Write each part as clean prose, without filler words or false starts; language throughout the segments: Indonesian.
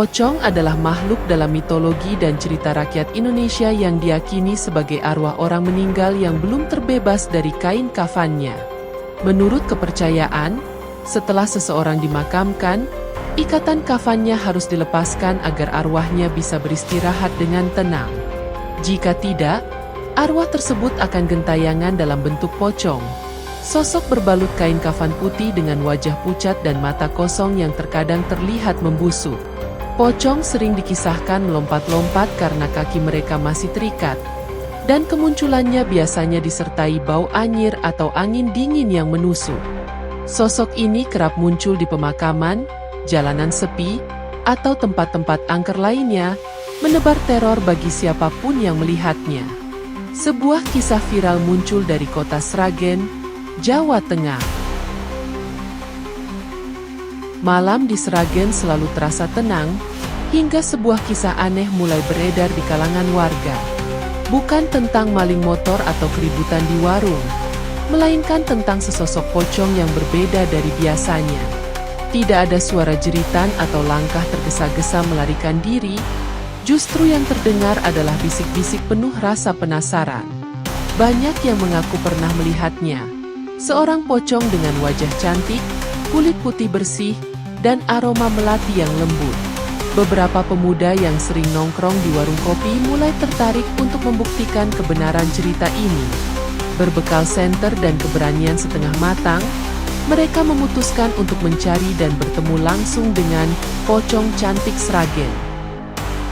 Pocong adalah makhluk dalam mitologi dan cerita rakyat Indonesia yang diyakini sebagai arwah orang meninggal yang belum terbebas dari kain kafannya. Menurut kepercayaan, setelah seseorang dimakamkan, ikatan kafannya harus dilepaskan agar arwahnya bisa beristirahat dengan tenang. Jika tidak, arwah tersebut akan gentayangan dalam bentuk pocong. Sosok berbalut kain kafan putih dengan wajah pucat dan mata kosong yang terkadang terlihat membusuk. Pocong sering dikisahkan melompat-lompat karena kaki mereka masih terikat, dan kemunculannya biasanya disertai bau anyir atau angin dingin yang menusuk. Sosok ini kerap muncul di pemakaman, jalanan sepi, atau tempat-tempat angker lainnya, menebar teror bagi siapapun yang melihatnya. Sebuah kisah viral muncul dari kota Sragen, Jawa Tengah. Malam di Sragen selalu terasa tenang, hingga sebuah kisah aneh mulai beredar di kalangan warga. Bukan tentang maling motor atau keributan di warung, melainkan tentang sesosok pocong yang berbeda dari biasanya. Tidak ada suara jeritan atau langkah tergesa-gesa melarikan diri, justru yang terdengar adalah bisik-bisik penuh rasa penasaran. Banyak yang mengaku pernah melihatnya. Seorang pocong dengan wajah cantik, kulit putih bersih, dan aroma melati yang lembut. Beberapa pemuda yang sering nongkrong di warung kopi mulai tertarik untuk membuktikan kebenaran cerita ini. Berbekal senter dan keberanian setengah matang, mereka memutuskan untuk mencari dan bertemu langsung dengan pocong cantik Sragen.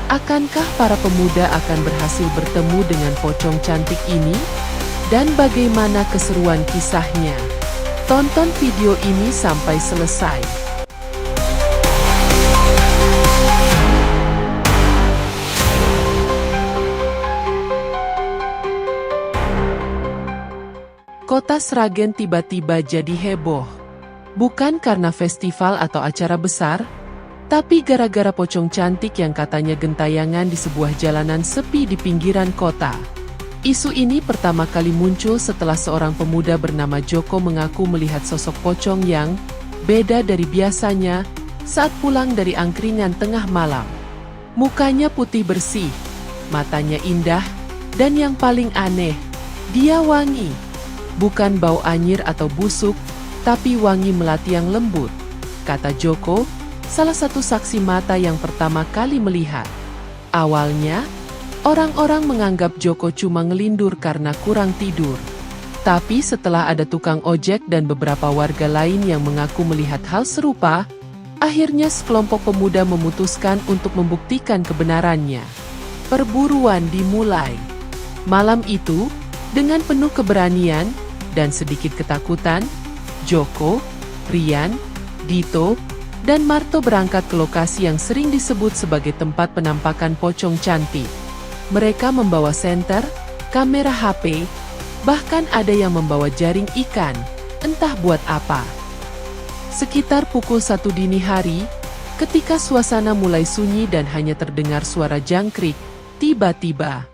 Akankah para pemuda akan berhasil bertemu dengan pocong cantik ini? Dan bagaimana keseruan kisahnya? Tonton video ini sampai selesai. Kota Sragen tiba-tiba jadi heboh. Bukan karena festival atau acara besar, tapi gara-gara pocong cantik yang katanya gentayangan di sebuah jalanan sepi di pinggiran kota. Isu ini pertama kali muncul setelah seorang pemuda bernama Joko mengaku melihat sosok pocong yang beda dari biasanya saat pulang dari angkringan tengah malam. Mukanya putih bersih, matanya indah, dan yang paling aneh, dia wangi. Bukan bau anyir atau busuk, tapi wangi melati yang lembut, kata Joko, salah satu saksi mata yang pertama kali melihat. Awalnya, orang-orang menganggap Joko cuma ngelindur karena kurang tidur. Tapi setelah ada tukang ojek dan beberapa warga lain yang mengaku melihat hal serupa, akhirnya sekelompok pemuda memutuskan untuk membuktikan kebenarannya. Perburuan dimulai. Malam itu, dengan penuh keberanian dan sedikit ketakutan, Joko, Rian, Dito, dan Marto berangkat ke lokasi yang sering disebut sebagai tempat penampakan pocong cantik. Mereka membawa senter, kamera HP, bahkan ada yang membawa jaring ikan, entah buat apa. Sekitar pukul 1 dini hari, ketika suasana mulai sunyi dan hanya terdengar suara jangkrik, tiba-tiba,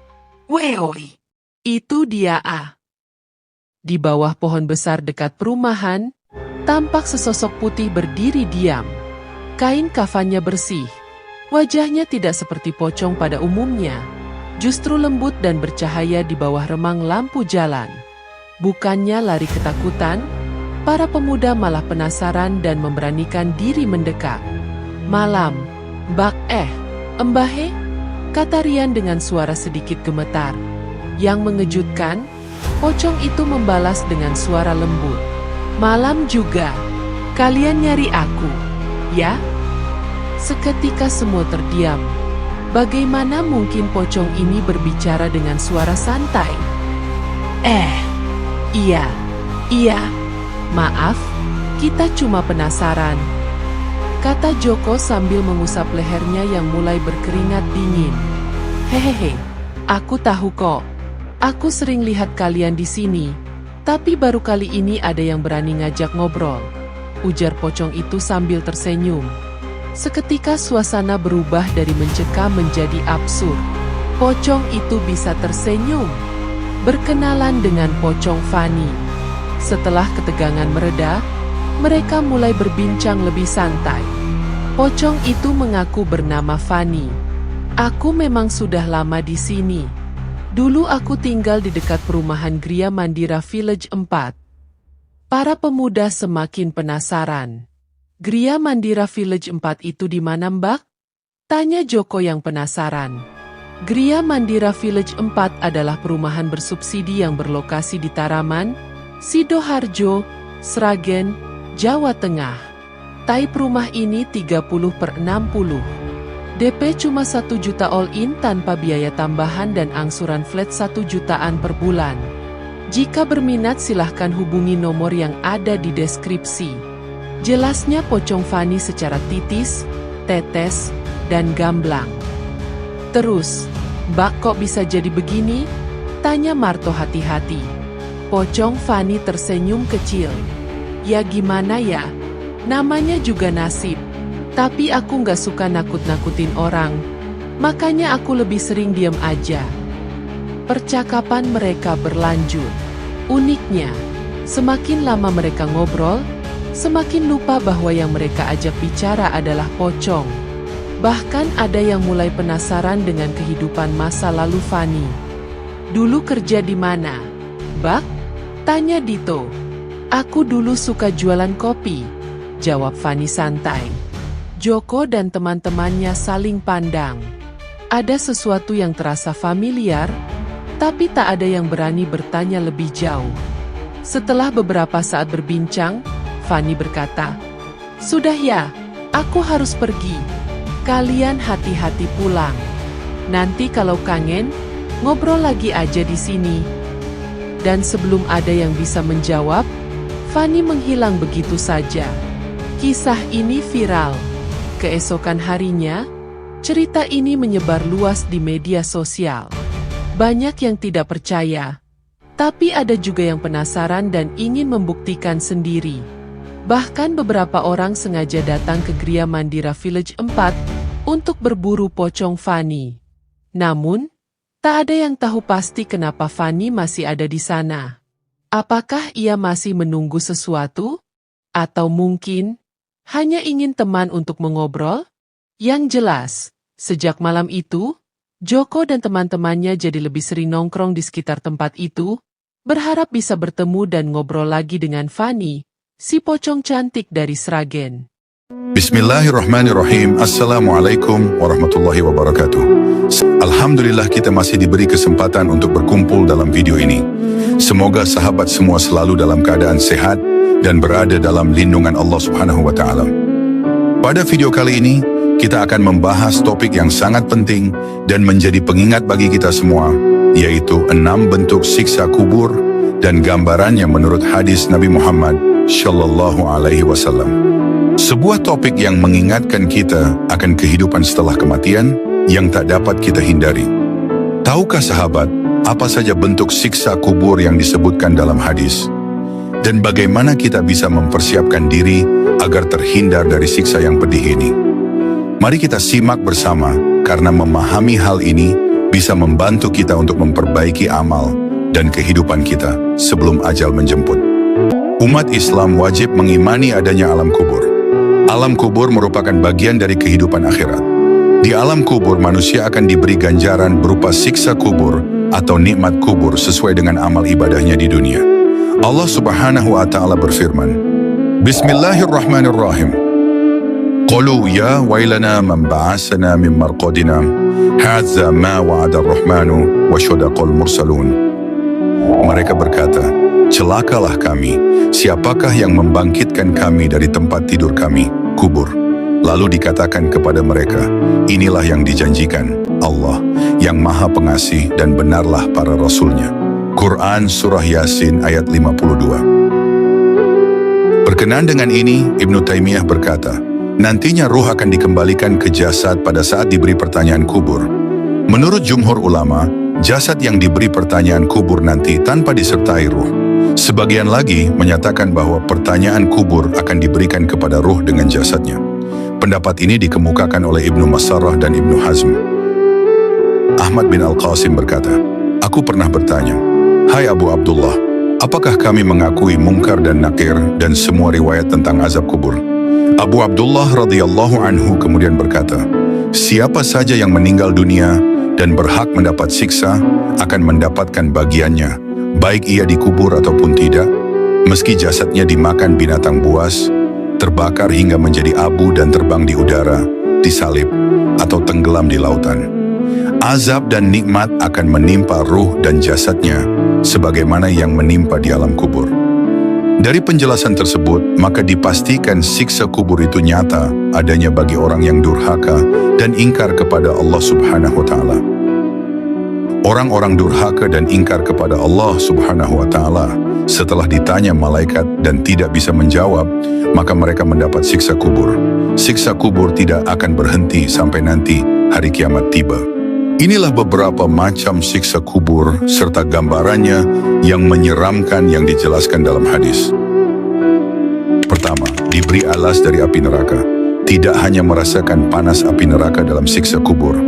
"Weoi, itu dia ah." Di bawah pohon besar dekat perumahan, tampak sesosok putih berdiri diam. Kain kafannya bersih. Wajahnya tidak seperti pocong pada umumnya, justru lembut dan bercahaya di bawah remang lampu jalan. Bukannya lari ketakutan, para pemuda malah penasaran dan memberanikan diri mendekat. "Malam, Embahe?" kata Rian dengan suara sedikit gemetar. Yang mengejutkan, pocong itu membalas dengan suara lembut. "Malam juga. Kalian nyari aku, ya?" Seketika semua terdiam. Bagaimana mungkin pocong ini berbicara dengan suara santai? Iya. Maaf, kita cuma penasaran," kata Joko sambil mengusap lehernya yang mulai berkeringat dingin. "Hehehe, aku tahu kok. Aku sering lihat kalian di sini, tapi baru kali ini ada yang berani ngajak ngobrol," ujar pocong itu sambil tersenyum. Seketika suasana berubah dari mencekam menjadi absurd. Pocong itu bisa tersenyum. Berkenalan dengan pocong Fani. Setelah ketegangan mereda, mereka mulai berbincang lebih santai. Pocong itu mengaku bernama Fanny. Aku memang sudah lama di sini. Dulu aku tinggal di dekat perumahan Gria Mandira Village 4. Para pemuda semakin penasaran. Gria Mandira Village 4 itu di mana, Mbak? Tanya Joko yang penasaran. Gria Mandira Village 4 adalah perumahan bersubsidi yang berlokasi di Taraman, Sidoarjo, Sragen, Jawa Tengah. Type rumah ini 30/60. DP cuma 1 juta all-in tanpa biaya tambahan dan angsuran flat 1 jutaan per bulan. Jika berminat silahkan hubungi nomor yang ada di deskripsi. Jelasnya pocong Fanny secara titis, tetes, dan gamblang. Terus, Mbak kok bisa jadi begini? Tanya Marto hati-hati. Pocong Fanny tersenyum kecil. Ya gimana ya? Namanya juga nasib. Tapi aku nggak suka nakut-nakutin orang. Makanya aku lebih sering diam aja. Percakapan mereka berlanjut. Uniknya, semakin lama mereka ngobrol, semakin lupa bahwa yang mereka ajak bicara adalah pocong. Bahkan ada yang mulai penasaran dengan kehidupan masa lalu Fanny. Dulu kerja di mana? Bak? Tanya Dito. Aku dulu suka jualan kopi, jawab Fanny santai. Joko dan teman-temannya saling pandang. Ada sesuatu yang terasa familiar, tapi tak ada yang berani bertanya lebih jauh. Setelah beberapa saat berbincang, Fanny berkata, "Sudah ya, aku harus pergi. Kalian hati-hati pulang. Nanti kalau kangen, ngobrol lagi aja di sini." Dan sebelum ada yang bisa menjawab, Fanny menghilang begitu saja. Kisah ini viral. Keesokan harinya, cerita ini menyebar luas di media sosial. Banyak yang tidak percaya, tapi ada juga yang penasaran dan ingin membuktikan sendiri. Bahkan beberapa orang sengaja datang ke Gria Mandira Village 4 untuk berburu pocong Fanny. Namun, tak ada yang tahu pasti kenapa Fanny masih ada di sana. Apakah ia masih menunggu sesuatu? Atau mungkin hanya ingin teman untuk mengobrol? Yang jelas, sejak malam itu, Joko dan teman-temannya jadi lebih sering nongkrong di sekitar tempat itu, berharap bisa bertemu dan ngobrol lagi dengan Fanny, si pocong cantik dari Sragen. Bismillahirrahmanirrahim. Assalamualaikum warahmatullahi wabarakatuh. Alhamdulillah kita masih diberi kesempatan untuk berkumpul dalam video ini. Semoga sahabat semua selalu dalam keadaan sehat dan berada dalam lindungan Allah Subhanahu wa Ta'ala. Pada video kali ini, kita akan membahas topik yang sangat penting dan menjadi pengingat bagi kita semua, yaitu 6 bentuk siksa kubur dan gambarannya menurut hadis Nabi Muhammad Shallallahu Alaihi Wasallam. Sebuah topik yang mengingatkan kita akan kehidupan setelah kematian yang tak dapat kita hindari. Tahukah sahabat, apa saja bentuk siksa kubur yang disebutkan dalam hadis? Dan bagaimana kita bisa mempersiapkan diri agar terhindar dari siksa yang pedih ini? Mari kita simak bersama, karena memahami hal ini bisa membantu kita untuk memperbaiki amal dan kehidupan kita sebelum ajal menjemput. Umat Islam wajib mengimani adanya alam kubur. Alam kubur merupakan bagian dari kehidupan akhirat. Di alam kubur manusia akan diberi ganjaran berupa siksa kubur atau nikmat kubur sesuai dengan amal ibadahnya di dunia. Allah Subhanahu wa Ta'ala berfirman, Bismillahirrahmanirrahim. Qalu ya wailana man ba'asana min marqadina hadza ma wa'ada ar-rahmanu wa sadaqal mursalun. Mereka berkata, celakalah kami, siapakah yang membangkitkan kami dari tempat tidur kami, kubur? Lalu dikatakan kepada mereka, inilah yang dijanjikan Allah, yang maha pengasih dan benarlah para rasulnya. Quran Surah Yasin ayat 52. Berkenaan dengan ini, Ibnu Taimiyah berkata, nantinya ruh akan dikembalikan ke jasad pada saat diberi pertanyaan kubur. Menurut jumhur ulama, jasad yang diberi pertanyaan kubur nanti tanpa disertai ruh. Sebagian lagi menyatakan bahwa pertanyaan kubur akan diberikan kepada ruh dengan jasadnya. Pendapat ini dikemukakan oleh Ibnu Masarrah dan Ibnu Hazm. Ahmad bin Al-Qasim berkata, aku pernah bertanya, hai Abu Abdullah, apakah kami mengakui Munkar dan Nakir dan semua riwayat tentang azab kubur? Abu Abdullah radhiyallahu anhu kemudian berkata, siapa saja yang meninggal dunia dan berhak mendapat siksa akan mendapatkan bagiannya, baik ia dikubur ataupun tidak, meski jasadnya dimakan binatang buas, terbakar hingga menjadi abu dan terbang di udara, disalib, atau tenggelam di lautan. Azab dan nikmat akan menimpa ruh dan jasadnya, sebagaimana yang menimpa di alam kubur. Dari penjelasan tersebut, maka dipastikan siksa kubur itu nyata adanya bagi orang yang durhaka dan ingkar kepada Allah Subhanahu wa Ta'ala. Orang-orang durhaka dan ingkar kepada Allah Subhanahu wa Ta'ala setelah ditanya malaikat dan tidak bisa menjawab, maka mereka mendapat siksa kubur. Siksa kubur tidak akan berhenti sampai nanti hari kiamat tiba. Inilah beberapa macam siksa kubur serta gambarannya yang menyeramkan yang dijelaskan dalam hadis. Pertama, diberi alas dari api neraka. Tidak hanya merasakan panas api neraka dalam siksa kubur,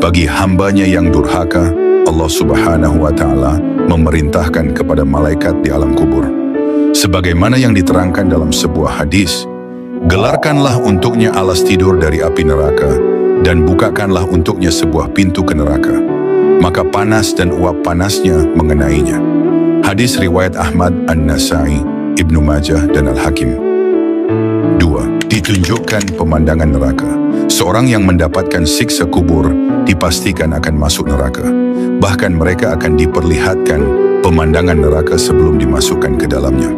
bagi hambanya yang durhaka, Allah Subhanahu wa Ta'ala memerintahkan kepada malaikat di alam kubur. Sebagaimana yang diterangkan dalam sebuah hadis, gelarkanlah untuknya alas tidur dari api neraka, dan bukakanlah untuknya sebuah pintu ke neraka. Maka panas dan uap panasnya mengenainya. Hadis riwayat Ahmad, An-Nasai, Ibnu Majah, dan Al-Hakim. 2. Ditunjukkan pemandangan neraka. Seorang yang mendapatkan siksa kubur dipastikan akan masuk neraka. Bahkan mereka akan diperlihatkan pemandangan neraka sebelum dimasukkan ke dalamnya.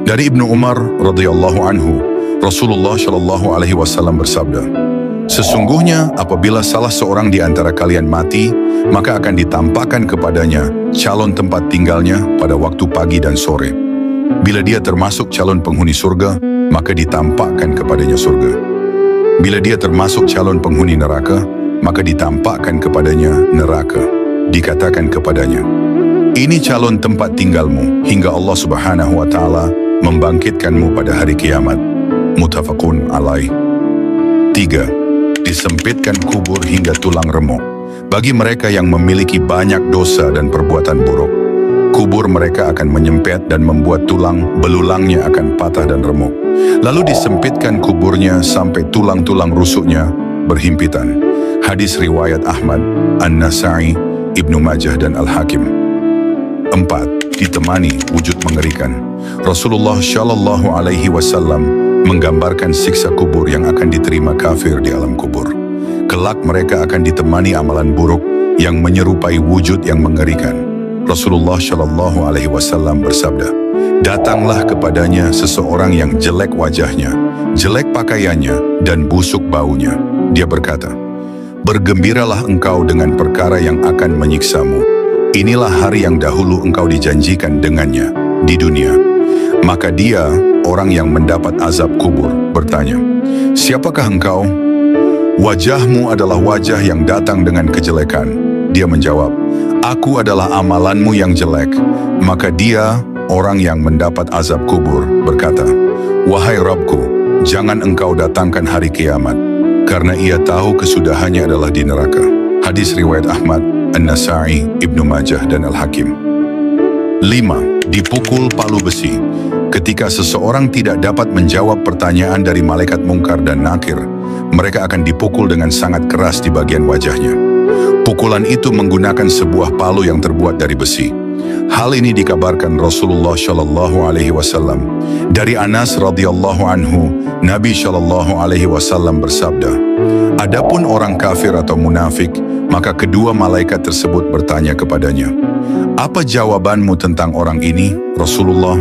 Dari Ibnu Umar radhiyallahu anhu, Rasulullah shallallahu alaihi wasallam bersabda, sesungguhnya apabila salah seorang di antara kalian mati, maka akan ditampakkan kepadanya calon tempat tinggalnya pada waktu pagi dan sore. Bila dia termasuk calon penghuni surga, maka ditampakkan kepadanya surga. Bila dia termasuk calon penghuni neraka, maka ditampakkan kepadanya neraka. Dikatakan kepadanya, ini calon tempat tinggalmu hingga Allah Subhanahu wa Ta'ala membangkitkanmu pada hari kiamat. Muttafaqun alaih. 3. Disempitkan kubur hingga tulang remuk. Bagi mereka yang memiliki banyak dosa dan perbuatan buruk, kubur mereka akan menyempit dan membuat tulang belulangnya akan patah dan remuk. Lalu disempitkan kuburnya sampai tulang-tulang rusuknya berhimpitan. Hadis riwayat Ahmad, An-Nasai, Ibnu Majah, dan Al-Hakim. 4. Ditemani wujud mengerikan. Rasulullah Shallallahu Alaihi Wasallam menggambarkan siksa kubur yang akan diterima kafir di alam kubur. Kelak mereka akan ditemani amalan buruk yang menyerupai wujud yang mengerikan. Rasulullah Shallallahu Alaihi Wasallam bersabda, datanglah kepadanya seseorang yang jelek wajahnya, jelek pakaiannya, dan busuk baunya. Dia berkata, bergembiralah engkau dengan perkara yang akan menyiksamu. Inilah hari yang dahulu engkau dijanjikan dengannya di dunia. Maka dia, orang yang mendapat azab kubur, bertanya, siapakah engkau? Wajahmu adalah wajah yang datang dengan kejelekan. Dia menjawab, aku adalah amalanmu yang jelek. Maka dia, orang yang mendapat azab kubur, berkata, wahai Rabbku, jangan engkau datangkan hari kiamat, karena ia tahu kesudahannya adalah di neraka. Hadis riwayat Ahmad, An-Nasai, Ibnu Majah, dan Al-Hakim. 5. Dipukul palu besi. Ketika seseorang tidak dapat menjawab pertanyaan dari malaikat mungkar dan nakir, mereka akan dipukul dengan sangat keras di bagian wajahnya. Pukulan itu menggunakan sebuah palu yang terbuat dari besi. Hal ini dikabarkan Rasulullah Shallallahu Alaihi Wasallam. Dari Anas radhiyallahu anhu, Nabi Shallallahu Alaihi Wasallam bersabda, adapun orang kafir atau munafik, maka kedua malaikat tersebut bertanya kepadanya, apa jawabanmu tentang orang ini, Rasulullah?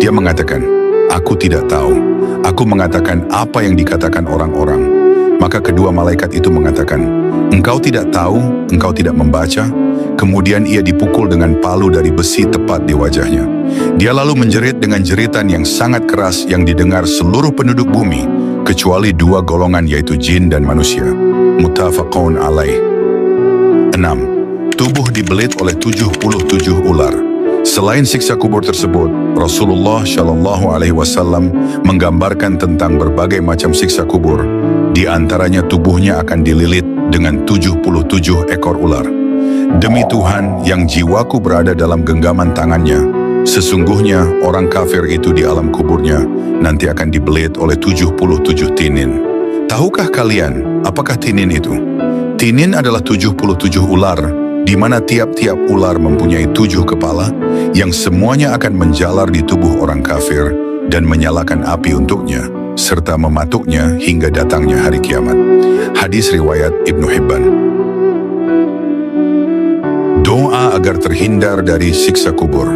Dia mengatakan, aku tidak tahu. Aku mengatakan apa yang dikatakan orang-orang. Maka kedua malaikat itu mengatakan, engkau tidak tahu, engkau tidak membaca. Kemudian ia dipukul dengan palu dari besi tepat di wajahnya. Dia lalu menjerit dengan jeritan yang sangat keras yang didengar seluruh penduduk bumi, kecuali dua golongan yaitu jin dan manusia. Muttafaqun alaih. 6. Tubuh dibelit oleh 77 ular. Selain siksa kubur tersebut, Rasulullah Shallallahu Alaihi Wasallam menggambarkan tentang berbagai macam siksa kubur. Di antaranya tubuhnya akan dililit dengan 77 ekor ular. Demi Tuhan yang jiwaku berada dalam genggaman tangannya, Sesungguhnya orang kafir itu di alam kuburnya nanti akan dibelit oleh 77 tinin. Tahukah kalian apakah tinin itu? Tinin adalah 77 ular, di mana tiap-tiap ular mempunyai 7 kepala yang semuanya akan menjalar di tubuh orang kafir dan menyalakan api untuknya, serta mematuknya hingga datangnya hari kiamat. Hadis riwayat Ibnu Hibban. Doa agar terhindar dari siksa kubur.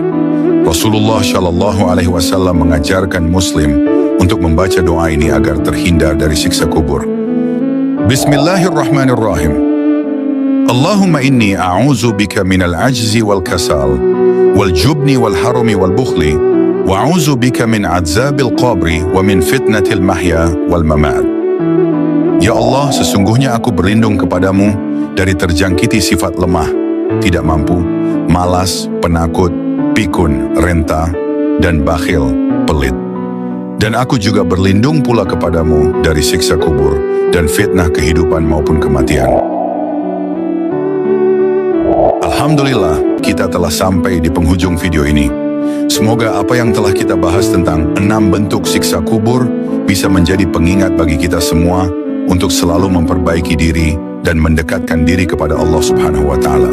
Rasulullah Shallallahu Alaihi Wasallam mengajarkan Muslim untuk membaca doa ini agar terhindar dari siksa kubur. Bismillahirrahmanirrahim. Allahumma inni a'udzu bika minal ajzi wal kasal wal jubni wal harami wal bukhli wa a'udzu bika min adzabil qabri wa min fitnatil mahya wal mamat. Ya Allah, sesungguhnya aku berlindung kepadamu dari terjangkiti sifat lemah, tidak mampu, malas, penakut, pikun, renta, dan bakhil, pelit. Dan aku juga berlindung pula kepadamu dari siksa kubur dan fitnah kehidupan maupun kematian. Alhamdulillah, kita telah sampai di penghujung video ini. Semoga apa yang telah kita bahas tentang 6 bentuk siksa kubur bisa menjadi pengingat bagi kita semua untuk selalu memperbaiki diri dan mendekatkan diri kepada Allah Subhanahu wa Ta'ala.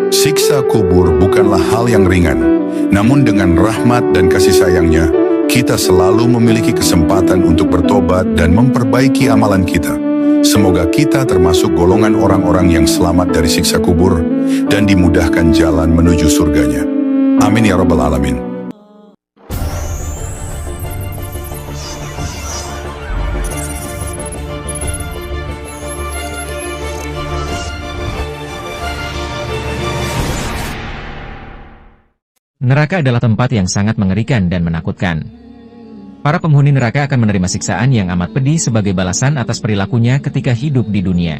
Siksa kubur bukanlah hal yang ringan, namun dengan rahmat dan kasih sayangnya, kita selalu memiliki kesempatan untuk bertobat dan memperbaiki amalan kita. Semoga kita termasuk golongan orang-orang yang selamat dari siksa kubur dan dimudahkan jalan menuju surganya. Amin ya Rabbal Alamin. Neraka adalah tempat yang sangat mengerikan dan menakutkan. Para penghuni neraka akan menerima siksaan yang amat pedih sebagai balasan atas perilakunya ketika hidup di dunia.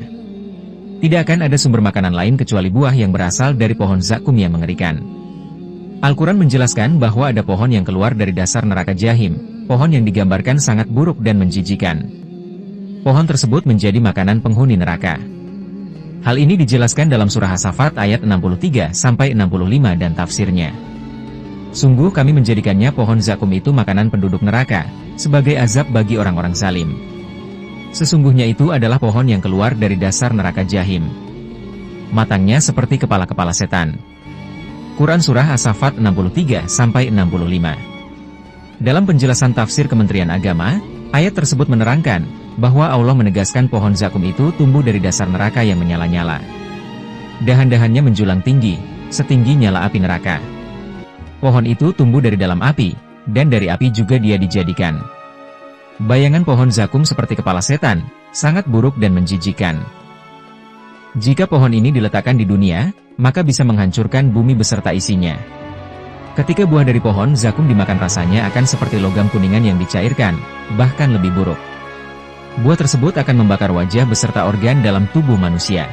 Tidak akan ada sumber makanan lain kecuali buah yang berasal dari pohon zakum yang mengerikan. Al-Quran menjelaskan bahwa ada pohon yang keluar dari dasar neraka Jahim, pohon yang digambarkan sangat buruk dan menjijikan. Pohon tersebut menjadi makanan penghuni neraka. Hal ini dijelaskan dalam surah As-Saffat ayat 63-65 dan tafsirnya. Sungguh kami menjadikannya pohon zakum itu makanan penduduk neraka, sebagai azab bagi orang-orang zalim. Sesungguhnya itu adalah pohon yang keluar dari dasar neraka Jahim. Matangnya seperti kepala-kepala setan. Quran Surah As-Saffat 63-65. Dalam penjelasan tafsir Kementerian Agama, ayat tersebut menerangkan bahwa Allah menegaskan pohon zakum itu tumbuh dari dasar neraka yang menyala-nyala. Dahan-dahannya menjulang tinggi, setinggi nyala api neraka. Pohon itu tumbuh dari dalam api, dan dari api juga dia dijadikan. Bayangan pohon zakum seperti kepala setan, sangat buruk dan menjijikan. Jika pohon ini diletakkan di dunia, maka bisa menghancurkan bumi beserta isinya. Ketika buah dari pohon zakum dimakan rasanya akan seperti logam kuningan yang dicairkan, bahkan lebih buruk. Buah tersebut akan membakar wajah beserta organ dalam tubuh manusia.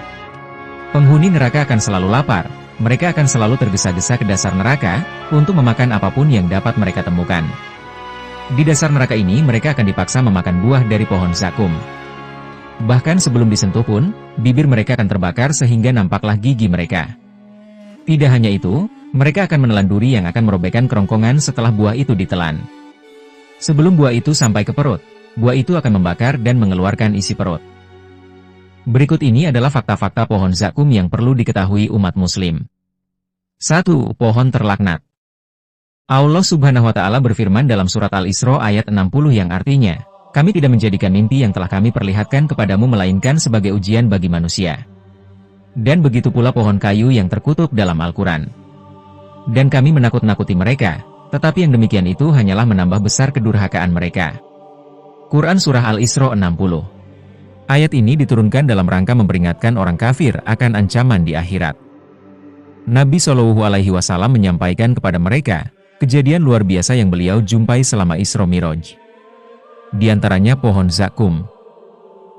Penghuni neraka akan selalu lapar. Mereka akan selalu tergesa-gesa ke dasar neraka, untuk memakan apapun yang dapat mereka temukan. Di dasar neraka ini mereka akan dipaksa memakan buah dari pohon zakum. Bahkan sebelum disentuh pun, bibir mereka akan terbakar sehingga nampaklah gigi mereka. Tidak hanya itu, mereka akan menelan duri yang akan merobekkan kerongkongan setelah buah itu ditelan. Sebelum buah itu sampai ke perut, buah itu akan membakar dan mengeluarkan isi perut. Berikut ini adalah fakta-fakta pohon zakum yang perlu diketahui umat muslim. 1. Pohon terlaknat. Allah Subhanahu wa Ta'ala berfirman dalam surat Al-Isra ayat 60 yang artinya, "Kami tidak menjadikan mimpi yang telah kami perlihatkan kepadamu melainkan sebagai ujian bagi manusia." Dan begitu pula pohon kayu yang terkutuk dalam Al-Quran. Dan kami menakut-nakuti mereka, tetapi yang demikian itu hanyalah menambah besar kedurhakaan mereka. Quran Surah Al-Isra 60. Ayat ini diturunkan dalam rangka memperingatkan orang kafir akan ancaman di akhirat. Nabi Shallallahu Alaihi Wasallam menyampaikan kepada mereka kejadian luar biasa yang beliau jumpai selama Isra Miraj. Di antaranya pohon zakum.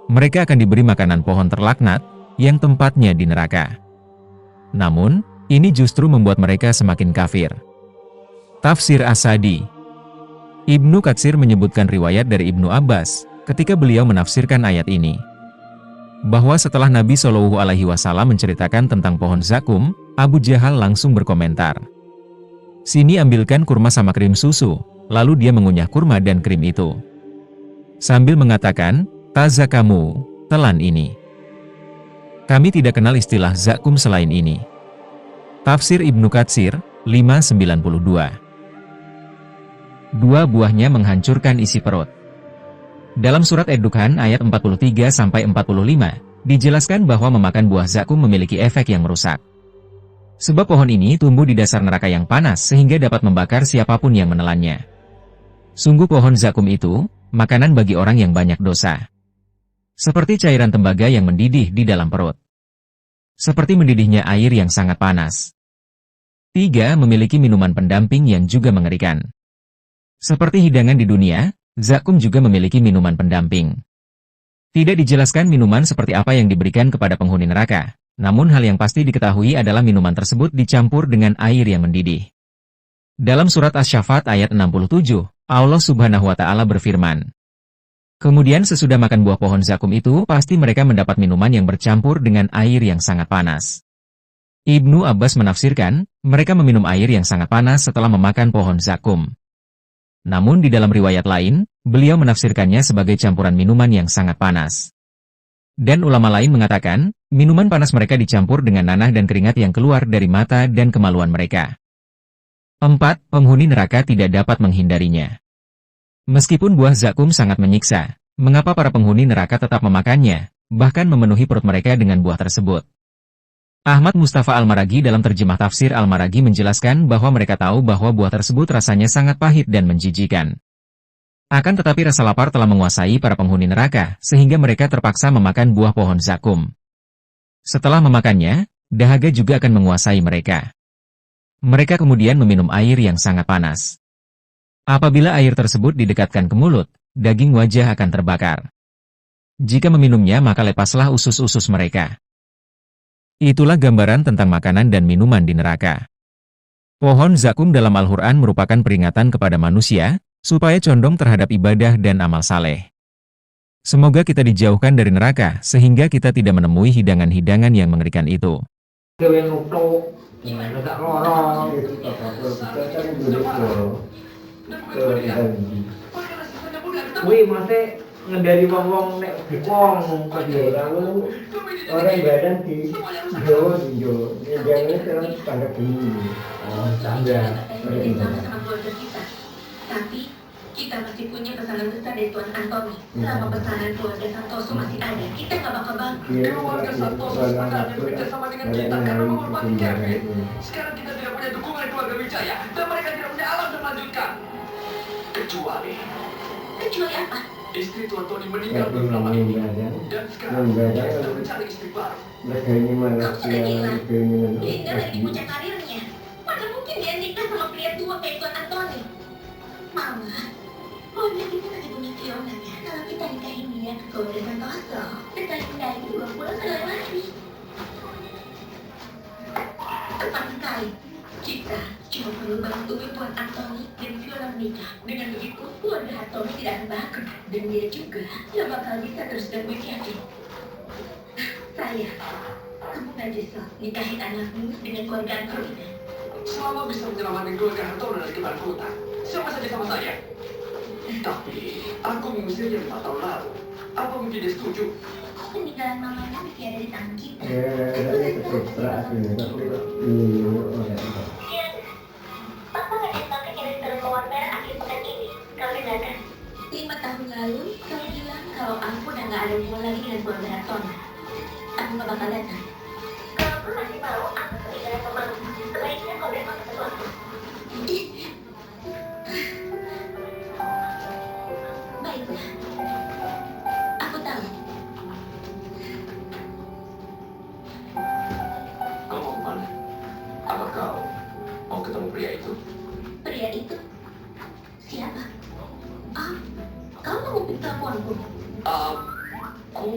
Mereka akan diberi makanan pohon terlaknat yang tempatnya di neraka. Namun, ini justru membuat mereka semakin kafir. Tafsir As-Sadi. Ibnu Katsir menyebutkan riwayat dari Ibnu Abbas ketika beliau menafsirkan ayat ini, bahwa setelah Nabi Shallallahu Alaihi Wasallam menceritakan tentang pohon zakum, Abu Jahal langsung berkomentar, Sini ambilkan kurma sama krim susu. Lalu dia mengunyah kurma dan krim itu. Sambil mengatakan, "Taza kamu, telan ini. Kami tidak kenal istilah zakum selain ini." Tafsir Ibnu Katsir, 592. Dua buahnya menghancurkan isi perut. Dalam surat Ad-Dukhan ayat 43-45, dijelaskan bahwa memakan buah zakum memiliki efek yang merusak. Sebab pohon ini tumbuh di dasar neraka yang panas sehingga dapat membakar siapapun yang menelannya. Sungguh pohon zakum itu, makanan bagi orang yang banyak dosa. Seperti cairan tembaga yang mendidih di dalam perut. Seperti mendidihnya air yang sangat panas. 3. Memiliki minuman pendamping yang juga mengerikan. Seperti hidangan di dunia, zakum juga memiliki minuman pendamping. Tidak dijelaskan minuman seperti apa yang diberikan kepada penghuni neraka, namun hal yang pasti diketahui adalah minuman tersebut dicampur dengan air yang mendidih. Dalam surat Asy-Syafat ayat 67, Allah Subhanahu wa Ta'ala berfirman, "Kemudian sesudah makan buah pohon zakum itu, pasti mereka mendapat minuman yang bercampur dengan air yang sangat panas." Ibnu Abbas menafsirkan, mereka meminum air yang sangat panas setelah memakan pohon zakum. Namun di dalam riwayat lain, beliau menafsirkannya sebagai campuran minuman yang sangat panas. Dan ulama lain mengatakan, minuman panas mereka dicampur dengan nanah dan keringat yang keluar dari mata dan kemaluan mereka. 4. Penghuni neraka tidak dapat menghindarinya. Meskipun buah zakum sangat menyiksa, mengapa para penghuni neraka tetap memakannya, bahkan memenuhi perut mereka dengan buah tersebut? Ahmad Mustafa Al-Maraghi dalam terjemah tafsir Al-Maraghi menjelaskan bahwa mereka tahu bahwa buah tersebut rasanya sangat pahit dan menjijikan. Akan tetapi rasa lapar telah menguasai para penghuni neraka, sehingga mereka terpaksa memakan buah pohon zakum. Setelah memakannya, dahaga juga akan menguasai mereka. Mereka kemudian meminum air yang sangat panas. Apabila air tersebut didekatkan ke mulut, daging wajah akan terbakar. Jika meminumnya maka lepaslah usus-usus mereka. Itulah gambaran tentang makanan dan minuman di neraka. Pohon zakum dalam Al-Quran merupakan peringatan kepada manusia, supaya condong terhadap ibadah dan amal saleh. Semoga kita dijauhkan dari neraka, sehingga kita tidak menemui hidangan-hidangan yang mengerikan itu. Wih, maksudnya ngendari wong-wong nek bikong kamu orang badan di Jawa di Jawa jangan terus pada begini. Oh, canda. Sama keluarga kita. Tapi kita masih punya pesanan besar dari Tuan Antoni. Selama pesanan keluarga Santoso masih ada, kita nggak bakal bangkrut. Keluarga Santoso sebenarnya bekerja sama dengan kita karena menghormati Kevin. Sekarang kita tidak punya dukungan keluarga Wijaya dan mereka tidak punya alam untuk melanjutkan. Kecuali apa? istri Tuan Tony meninggal beberapa ini dan sekarang kita sedang mencari istri baru. Ini malah Kamu sudah bilang, Linda lagi di puncak karirnya. Mana mungkin dia nikah sama pria tua kayak Tuan Antoni? Mama, maunya kita masih punya Fiona ya. Kalau kita nikahin dia, keluarga Santoso, sekali-sekali juga pulang ke lagi. Tepat sekali. Kita cuma perlu bantuin Tuan Antoni dan Fiona menikah. Dengan begitu, keluarga Antoni tidak akan bangkrut. Dan dia juga gak bakal bisa terus gangguin Kevin. Saya, kamu gak nyesel nikahin anakmu dengan keluarga Antoni? Selama bisa menyelamatkan keluarga Hartono dari kebangkrutan, sama saja sama saya. Tapi aku mengusirnya 5 tahun lalu. Apa mungkin dia setuju? Peninggalan mamanya masih ada di tangan kita. Papa gak disangka kirim telepon merah akhir pekan ini. Kau dengarkan? 5 tahun lalu, kamu bilang kalau aku udah gak ada hubungan lagi dengan keluarga Hartono. Aku gak bakal datang. Kalau aku masih mau, aku ketinggalan sama lu. Sebaiknya kau datang ke sesuatu. Baiklah. Aku tahu. Kau mau kemana? Apa kau mau ketemu pria itu? Pria itu? Siapa? Ah, kau mau ngupin teleponku? Aku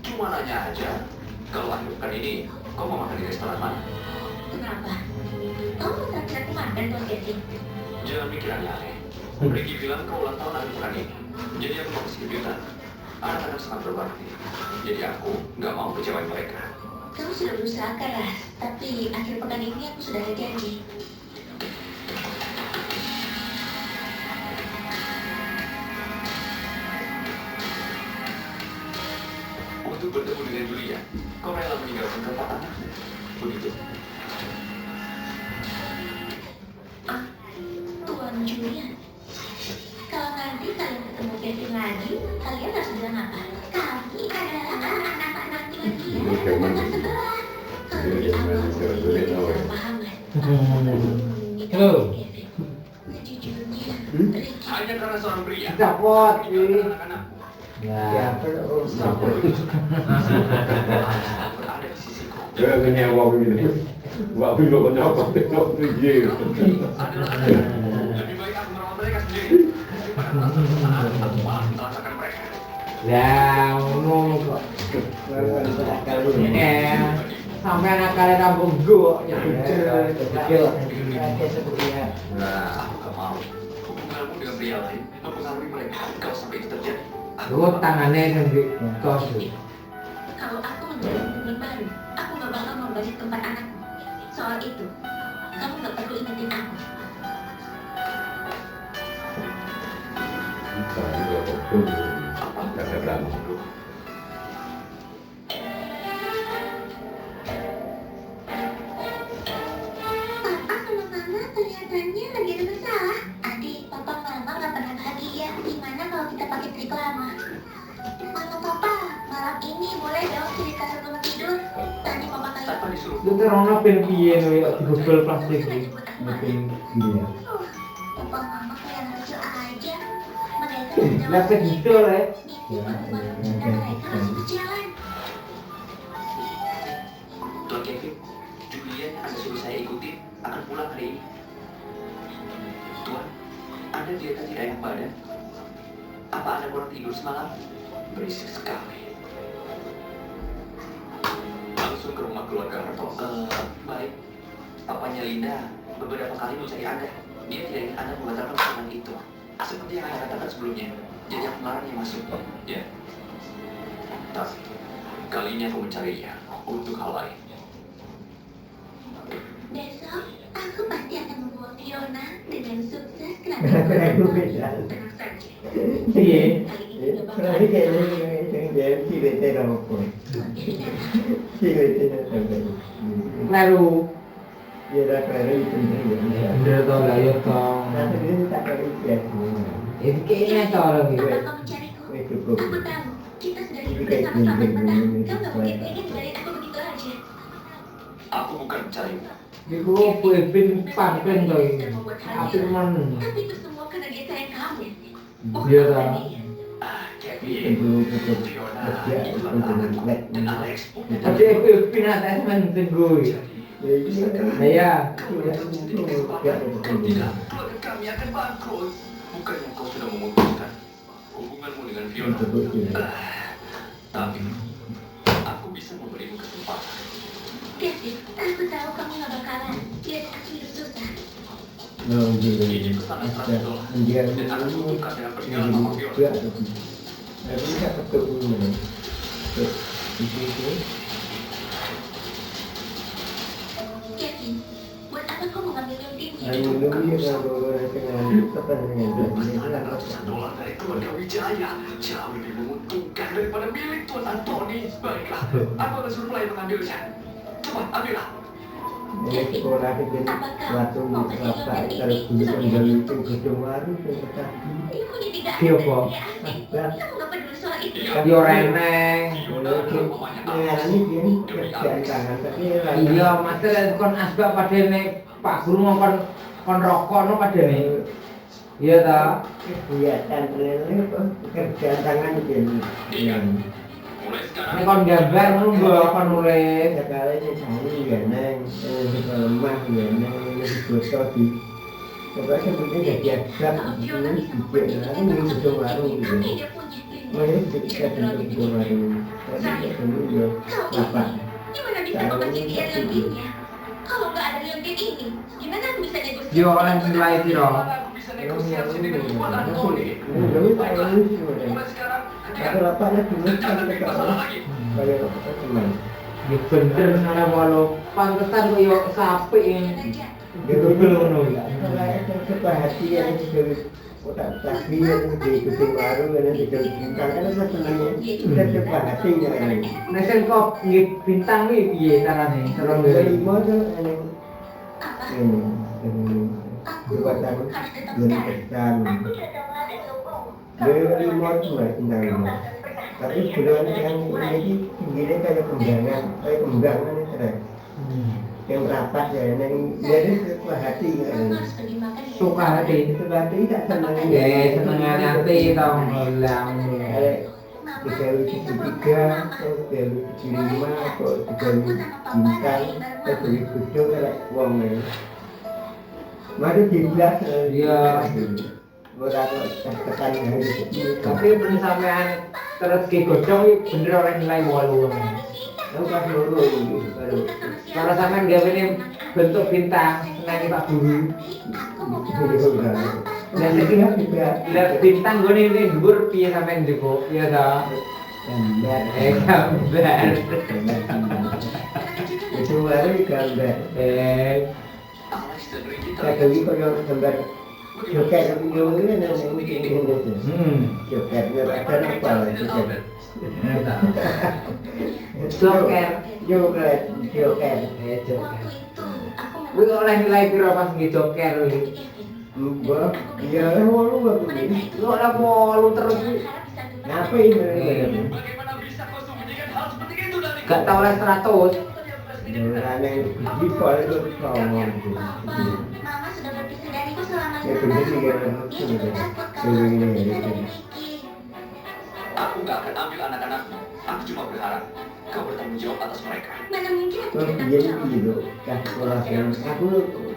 cuma nanya aja. Kalau akhir pekan ini, kau mau makan di restoran mana? Kenapa? Kau mau traktir aku makan, Tuan Kevin? Jangan mikir aneh-aneh. Ricky bilang kau ulang tahun akhir pekan ini. Jadi aku mau kasih kejutan. Anak-anak sangat berbakti. Jadi aku nggak mau kecewain mereka. Kamu sudah berusaha keras, tapi akhir pekan ini aku sudah ada janji. Begitu. Tuan Julian, kalau nanti kalian ketemu Kevin lagi, kalian harus bilang apa? Kami adalah anak-anak Julian, anak sebelah. Kalau di awal sedikit kesalahpahaman. Halo. Sejujurnya, Ricky Hanya karena seorang pria. Dapat. Anak-anak Ya, berada di sisiku. Wah, bisa kenapa tengok dia. Adalah lebih baik aku merawat mereka sendiri daripada merasa bersalah aku malah mencelakakan mereka. ya ngomong kok. Sampai anak kalian rambut gua ya kecil. Nah, aku gak mau hubunganmu dengan pria lain mempengaruhi mereka kalau sampai itu terjadi. Lu tangannya yang di kos. kalau aku menjalin hubungan baru, aku gak bakal membagi tempat anakku. Soal itu, kamu gak perlu ingetin aku. Papa sama Mama kelihatannya lagi ada masalah. Adik, Papa Mama gak pernah bahagia. Gimana kalau kita pakai trik lama? Mama Papa, malam ini boleh dong cerita sebelum tidur. Tadi Papa kayak Tanpa disuruh. Lu tuh orang pin piye no ya digobel plastik iki. Mungkin dia. Papa Mama kayak anak kecil aja. Mereka sudah Lapet gitu le. mimpi perkembangan cinta mereka masih berjalan. Tuan Kevin, Julian yang Anda suruh saya ikuti akan pulang hari ini. Tuan, Anda dietnya tidak enak badan. Apa Anda kurang tidur semalam? Berisik sekali. Langsung ke rumah keluarga Harto. Baik. Papanya Linda beberapa kali mencari Anda. Dia tidak ingin Anda membatalkan pertemuan itu. Seperti yang Anda katakan sebelumnya. Jadi aku melarang yang masuk. Ya. Tapi kali ini aku mencarinya untuk hal lain. Besok, aku pasti akan membawa Fiona dengan sukses ke tenang saja. Iya. Kali ini gak bakal Lalu Udah tau lah ya tau. Itu kayaknya tau lagi. Apa kau mencariku? Aku tahu, kita sudah hidup bersama selama 5 tahun. Kau gak mungkin ingin ninggalin aku begitu aja. Aku bukan mencarimu. Iku pin pampen to iki. Aku men. Tapi itu semua karena dia sayang kamu. Iya tau. Kevin, Fiona, Ivan, dan Alex. Tapi aku pin atas men gue. Iya. Kalau tidak, keluarga kami akan bangkrut. Bukannya kau sudah memutuskan hubunganmu dengan Fiona. Tapi aku bisa memberimu kesempatan. Kevin, aku tahu kamu gak bakalan. Lihat aku hidup susah. Hidupku sangat tertolak. Dan aku butuhkan dengan pernikahan sama Fiona. Kevin, buat apa kau mau ngambil timnya? Itu bukan urusan. Pasti ada ratusan dolar dari keluarga Wijaya. Jauh lebih menguntungkan daripada milik Tuan Antoni. Baiklah, aku akan suruh pelayan mengambilnya. Cepat, ambillah. Ibunya tidak Iya, ada Pak. dari asing. Kamu gak peduli soal itu. Yo reneng. Iya, mater kon asbak padene Pak Guru ngomong kon rokok no padene. Iya ta? Ingat, mulai sekarang Nek kon gambar ngono mbok kon nulis. Kalau Fiona bisa mempercayai kamu seperti ini, apa yang dia punya? Jangan terlalu Gimana bisa kau kasih dia liontinnya? Kalau nggak ada liontin ini, gimana aku bisa negosiasi? Yo oleh nilai piro? aku bisa negosiasi dengan Tuan Antoni. Baiklah, mulai sekarang jangan bikin masalah lagi. Ya bener nara walau pantesan kok yo sapi ini. Aja, belum nolak. Kalau keperhatian itu otak takdir di kucing baru dan di kucing kan saya senangnya kita keperhatian kan. Nek sing kok nggih bintang iki piye carane? Cara Dari nggih. mana ini? Jabatan menentukan dari mana tentang tapi bulan yang ini tingginya kayak kembangan itu kan yang rapat ya yang jadi perhati kan Suka hati. seperti tak senang Ya senengane ati to ngelang. tiga tiga atau tiga lima atau tiga bintang atau tiga kucing kayak uang ini mari dibelas Iya. berapa tekan hari itu Tapi ben sampean terus ki godhong iki bener oleh nilai 8. Lalu pas loro ini baru Kalau sampean gawene bentuk bintang seneng Pak Guru. dan saya juga Lah bintang gone ini dhuwur piye sampean njupuk? Iya ta? gambar Gambar. itu baru gambar Alex dan Ricky saya beli kalau gambar joket tapi jauh ini yang joketnya ada apa lah joket Joker. joket joket Joker. Kuwi oleh nilai piro pas nggih joker iki? Mbak, ya walu aku ini. Lu ora molu terus kuwi. Apa ini? bagaimana bisa kau sembunyikan hal seperti itu dari Gak tau oleh 100. Bulan yang di pol itu ngomong. Mama sudah berpisah dariku selama Ya bener sih ya, ini. Aku gak akan ambil anak-anakmu. Aku cuma berharap kau bertanggung jawab atas mereka. Mana mungkin aku Terus tidak dia tahu. gitu, kan sekolah yang aku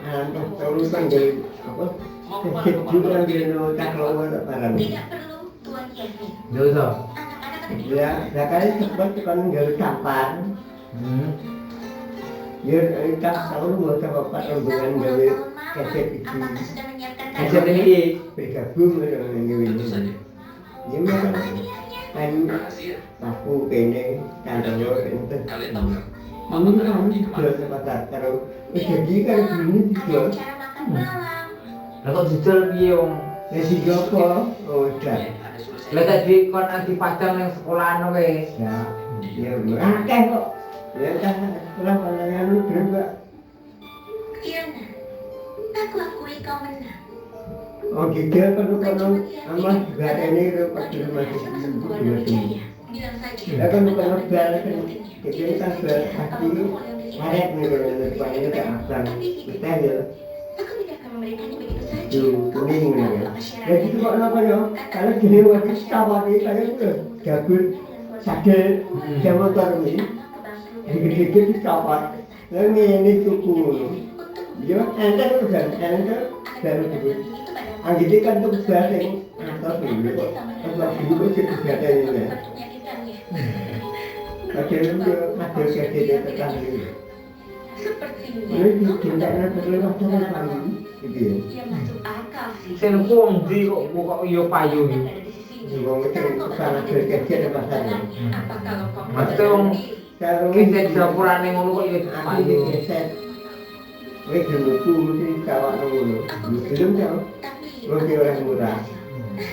hantar tahu kan dari apa? Kecil juga dia no tak lawan apa Tidak perlu Tuan Kevin. Dosa. Anak-anak ada Ya, dah kali sempat kan dari kapan? Ya, kita tahu mau sama Pak rombongan gawe kaset itu. Apakah sudah menyiapkan Kaset ini Bergabung dengan yang gawe Tentu ini. saja. Ya memang kan Rahasia. aku kene kantor itu. Kalian tahu nggak? Kamu kan jual ke pasar kalau jadi kan ini dijual. cara makan malam? lah kok dijol piye wong? Ya si Joko, oh dah. Ada sudah Lah tadi kon anti pacar nang sekolahan kowe. Ya, ya akeh kok. Ya kan sekolah pandangan lu juga. Fiona, aku akui kau menang. Oh gitu kan kalau amas gak ada ini pasti masih Bukan dua percaya. Bilang saja. Ya kan bukan bel kan. Kita kan bel hati karet nih kalau depan ini tak asal. Kita ya. Aku tidak akan memberikannya begitu saja. Tuh, kuning nih ya. Jadi itu kok kenapa ya? Kalau gini waktu sawah ini saya udah gabut sadel jaman baru ini. Dikit-dikit sawah. Lalu ini cukup. Ya, enter udah enter baru dulu. Anggiti kan tuh bahasa yang atas dulu kok. Pas dulu itu bahasa ini ya. Akhirnya dia masuk ke sini tekan dulu. Sepertinya Ini tindakan terlewat sama kami. Gitu ya. dia masuk akal sih. Sing wong ndi kok yo payu iki. Ada di sini. Wong itu sana kerja di pasarnya. Apa kalau kau Maksudnya wong Kalau Kita dapurane ngono kok yo aku payu. di keset. Wih, dulu mesti kawat dulu. Belum tahu. tapi Roti orang murah.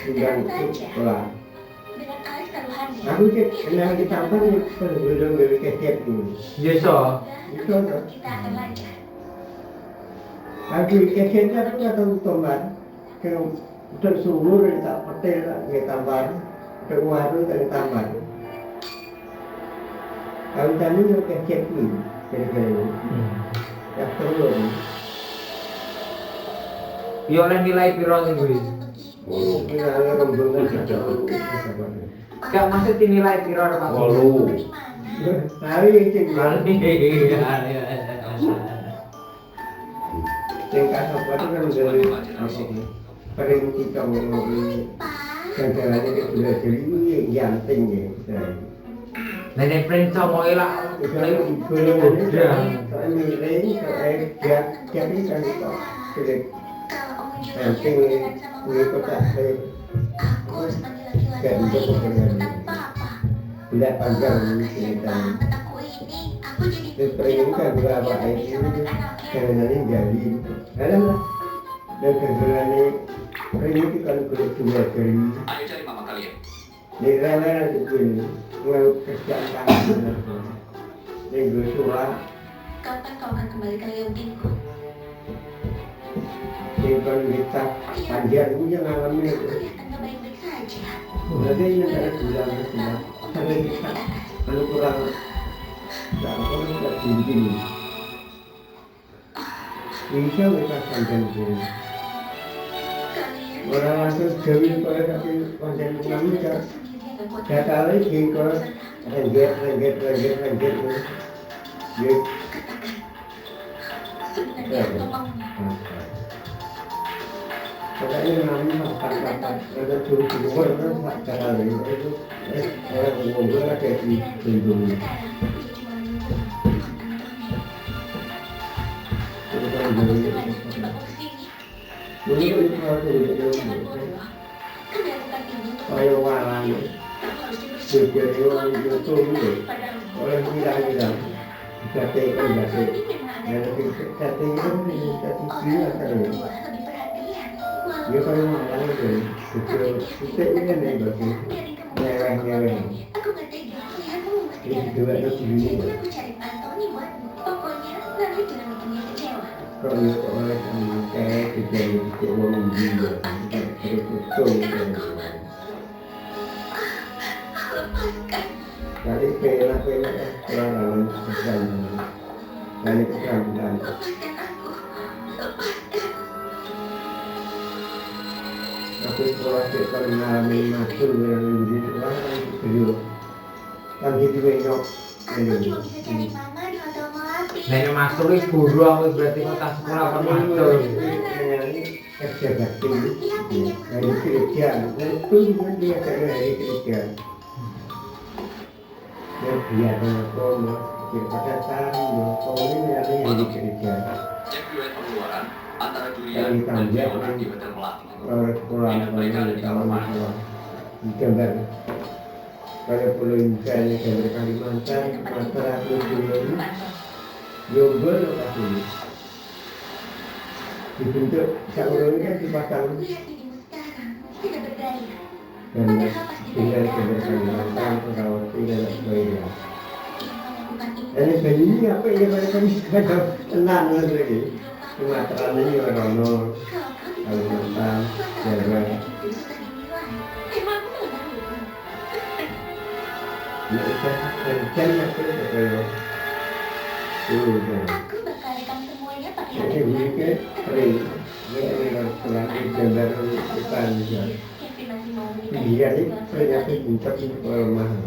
Tinggal sekolah. dengan alis taruhannya. Aku kenal di tampar sebelum dari keset dulu. Yo so. Itu kan. Kita akan lancar. Aku keset aku nggak tahu tomat. Kalau untuk sumur tak petir tak tambah. Untuk warung tak tambah. Kalau tadi itu keset dulu. Kira-kira. Ya terus. Yo oleh nilai piro ning kuwi? Oh, kira rombongan satu. Gak maksud nilai piro Pak. Walu. Hari itu tingkat apa itu kan dari paling kita mau ganjarannya itu sudah jadi janting ya. Nenek prince mau elak. Misalnya golongannya soal nilai soal jadi kan kok sudah Kalau om juga janting ini kota saya aku harus panggil laki-laki Gak bisa lain kepengen. tanpa apa. tidak panjang Kasihan cerita. banget aku ini. Aku Training kan berapa ini karena jadi dalam dan kerjaan training itu kan perlu dua kali Ayo cari mama kalian. nilai itu ini mau kerjaan tangan minggu surat Kapan kau akan kembali ke leontingku? tinggal kita panjang punya ngalamin itu Kelihatannya baik-baik saja. nanti ini ada bilang semua tapi kita kalau kurang nggak apa nggak tinggi bisa kita panjang pun Kalian orang langsung jauhin pada tapi panjang kami kan sendirian dan kuat. kata lagi kalau rengget ya Sebenarnya aku maunya. pokoknya kami makan ada suruh keluar kan cara lain itu orang ngomong ada di bendung Sekarang aku juga cuma mencoba kesini. dulu itu harus Jangan bodoh. Kan dari tempat ini untuk kayak walang kamu harus dibersihkan. video itu oleh bilang jatuh kan jatuh dan jatuh itu jatuh gila kan dia kalau malang itu itu ini nih berarti nyeweh Aku nggak tega melihatmu ini mesti juga itu gini Jadi aku cari Antoni buatmu. Pokoknya nanti jangan bikin dia kecewa. kalau dia oleh memakai kejadian itu orang gila terus itu Lepaskan. dari pena pelarangan kesan dari keselamatan Lepaskan aku. Lepaskan. aku khawatir kalau mengalami masuk yang menjadi orang itu kan itu benyok Aku cuma bisa cari mama di hotel Melati. Nenek masuk wis guru aku berarti kok tak sekolah kan masuk. kerja bakti hari kerja dan itu juga dia karena hari kerja dan dia dengan daripada tahu ini ada hari kerja Cek riwayat pengeluaran antara Julia Yang dan ditambah Viola kan. di Hotel Melati. orang sekolah banyak kalau masalah gambar pada pulau Indonesia gambar Kalimantan Sumatera Pulau Jombor lokasi ini dibentuk saluran kan dipasang Lihat dirimu sekarang. Tidak berdaya. dan dengan gambar Kalimantan Sulawesi dan sebagainya. Yang melakukan ini. Dan bayi ini apa yang mereka bisa tenang lagi Sumatera ini orang Kalau kau tidak Kalimantan Jawa itu susah dinilai. Emang aku mengenalimu. mereka kencang aku kayak Aku bakal rekam semuanya pakai jadi HP mereka sering dia memang selalu gambar depan juga Kevin masih mau menikah dia dengan ini seorang ternyata lelaki. pintar mahal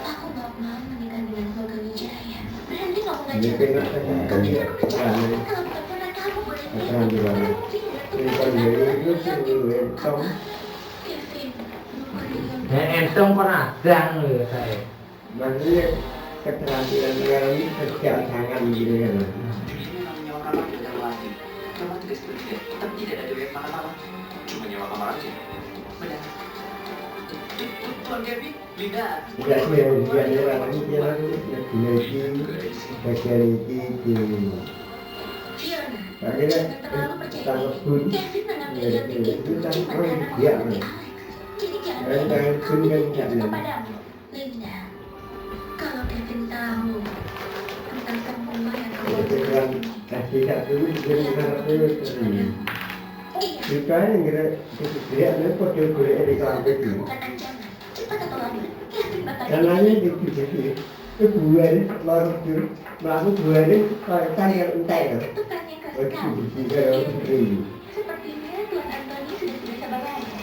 Aku gak mau menikah dengan keluarga Wijaya. Berhenti ngomong aja. dia kena kan dia terang Kalau bukan karena kamu boleh terang di mana ini kan dari itu sih entong Kevin, Nenek entong kan ada lho saya. maksudnya keterampilan mengalami kerja tangan gitu kan Ini memang menyewa kamar di Hotel Melati. Kamu tidak setuju, tapi tidak ada riwayat makan malam. Cuma nyewa kamar aja. Benar. Tuan Kevin, Linda. tidak sih yang dia orang ini dia lagi lagi bagian ini Fiona, akhirnya jangan terlalu percaya tangkap diri. pun Kevin mengambil ya yang itu itu cuma tangkap karena dia mau nih Alex. Jadi jangan dan tangan pun kan itu tidak kepadamu, Linda. Kalau Kevin tahu tentang semua yang kamu itu kan kasih satu dia mengarap terus Iya, kita yang kira dia nih kok dia boleh di kampus itu bukan ancaman. Cepat atau lambat, Kevin bakal karena ini di sini itu buah ini baru itu baru buah ini kan yang entai kan Tukannya ke waktu kamu. di sini kalau ini Sepertinya Tuan Anthony sudah tidak sabar lagi.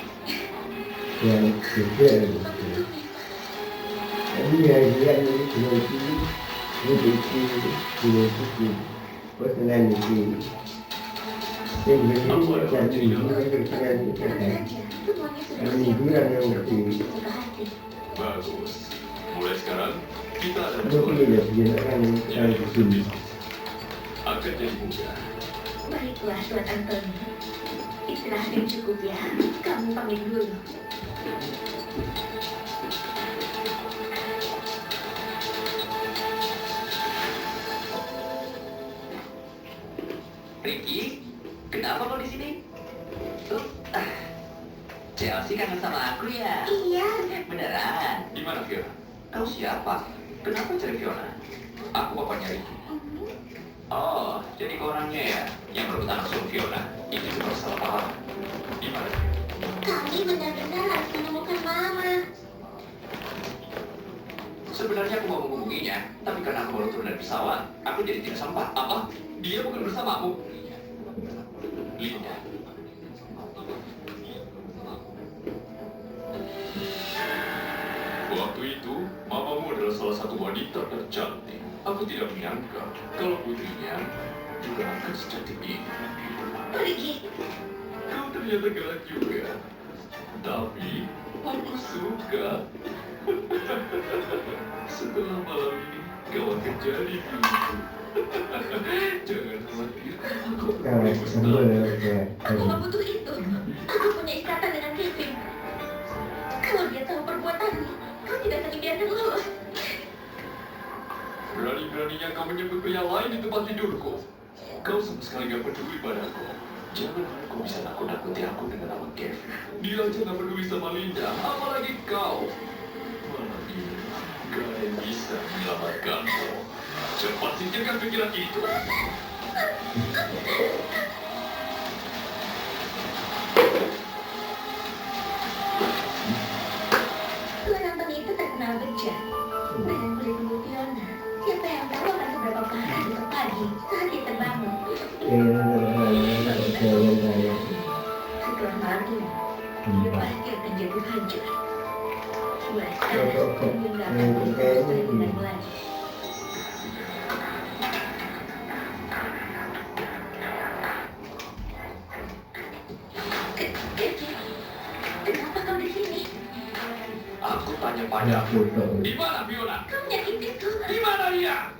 yang juga Mengunjungi. jadi ya dia ini dua sini dua sini pesanan di sini yang begini jadi ini pesanan di Tenang sini saja, semuanya sudah yang siap. hiburan yang berarti Suka hati. Bagus. Mulai sekarang, kita ada itu dia dia kan yang di sini akan jadi mudah. Baiklah, Tuan Anthony. Istirahat yang cukup ya. Kamu pamit dulu. Ricky, kenapa kau di sini? Chelsea kangen sama aku ya? Iya. Beneran? Di mana Fiona? Kau siapa? Kenapa cari Fiona? Aku bapaknya Ricky. Oh, jadi kau orangnya ya yang merebut anak sulung Fiona. Itu cuma salah paham. Di mana? Kami benar-benar harus menemukan Mama. Sebenarnya aku mau menghubunginya, tapi karena aku baru turun dari pesawat, aku jadi tidak sempat. Apa? Dia bukan bersamamu. Linda. Waktu itu, mamamu adalah salah satu wanita tercantik. Aku tidak menyangka kalau putrinya juga akan secantik ini. Pergi. Kau ternyata galak juga. Tapi, aku suka. Setelah malam ini, kau akan jadi milikku. Jangan khawatir, aku Kalau akan sembuh ya, oke. Aku nggak butuh itu. Aku punya ikatan dengan Kevin. Kalau dia tahu perbuatanmu, kau tidak akan dibiarkan lolos. Berani-beraninya kau menyebut pria lain di tempat tidurku. Kau sama sekali gak peduli padaku. Jangan harap kau bisa nakut-nakuti aku dengan nama Kevin. Dia aja gak peduli sama Linda, apalagi kau. Malam ini, gak ada yang bisa menyelamatkanmu. Cepat singkirkan pikiran itu. Penonton itu terkenal bejat. Dengan kulit bulu Fiona, siapa yang tahu akan seberapa parah besok pagi saat dia terbangun. Setelah malam ini, dia pasti akan jatuh hancur. Mulai sekarang, dia nggak akan bisa bersama denganmu lagi. Kenapa kau di sini? Aku tanya padamu, di mana Fiona? Kau menyakitiku. Di mana dia?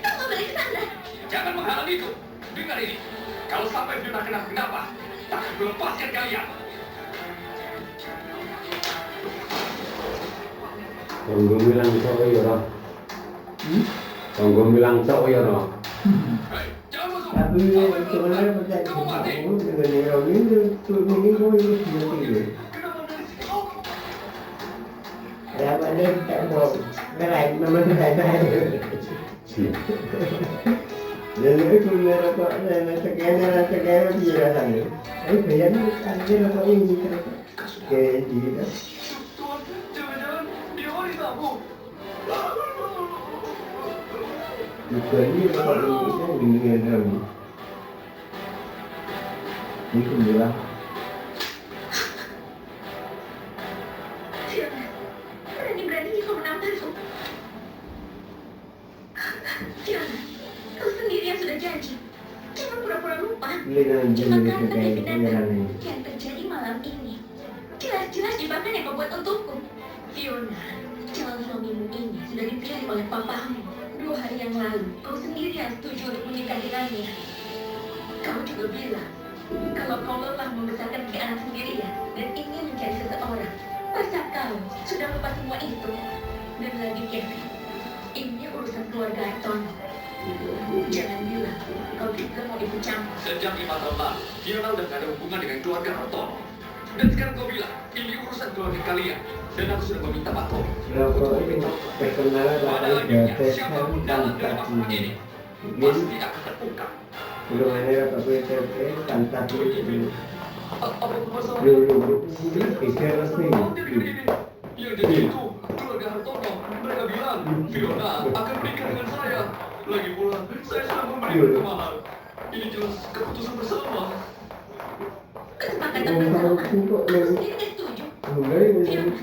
Kau balik ke sana. Jangan menghalangiku. Dengar ini. Kalau sampai Fiona kenapa, tak akan melepaskan kalian. Tunggu bilang cok ya roh. Tunggu bilang cok ya roh. Hei, jangan masuk. Tapi sebenarnya percaya Kamu mati. kamu dengan yang ini tuh ini kau ini sudah tidur. Kenapa dari sini? Oh, Ya ada tak mau berai memang tidak ada. Dan itu mereka sekian dia rasanya. Dia ni ada apa ini terus. Ke dia. Tuhan, jangan-jangan dia wanitamu. Bukan dia apa ini dengan kami. Itu bilang Fiona, berani-beraninya kau menampakku. Fiona, kau sendiri yang sudah janji. Jangan pura-pura lupa. dengan Cuma jenis karena kayak kegenatan pangeran ini. yang terjadi malam ini. Jelas-jelas jebakan yang kau buat untukku. Fiona, calon suamimu ini sudah dipilih oleh papamu. 2 hari yang lalu, kau sendiri yang setuju untuk menikah dengannya. Kau juga bilang, kalau kau lelah membesarkan 3 anak sendirian dan ingin mencari seseorang, masa kau sudah lupa semua itu? Dan lagi Kevin, ini urusan keluarga Anton. Jangan bilang kau juga mau ikut campur. Sejak 5 tahun lalu, Fiona udah gak ada hubungan dengan keluarga Hartono. Dan sekarang kau bilang, ini urusan keluarga kalian. Dan aku sudah meminta Pak Tomo untuk Rokok itu memberitahu terkenal pada dari akhirnya, gates siapapun dalam dari masalah ini, Jadi pasti akan terungkap. belum ada rokok itu tanpa itu. Apa masalah? Dulu pikir resmi. Oh, ini. Yang jadi itu, keluarga Hartono. Mereka bilang, Fiona akan menikah dengan saya. Lagi pula, saya sudah memberi mereka mahal. Ini jelas keputusan bersama. Kesepakatan bersama. Kau sendiri gak setuju. Mulai Fiona,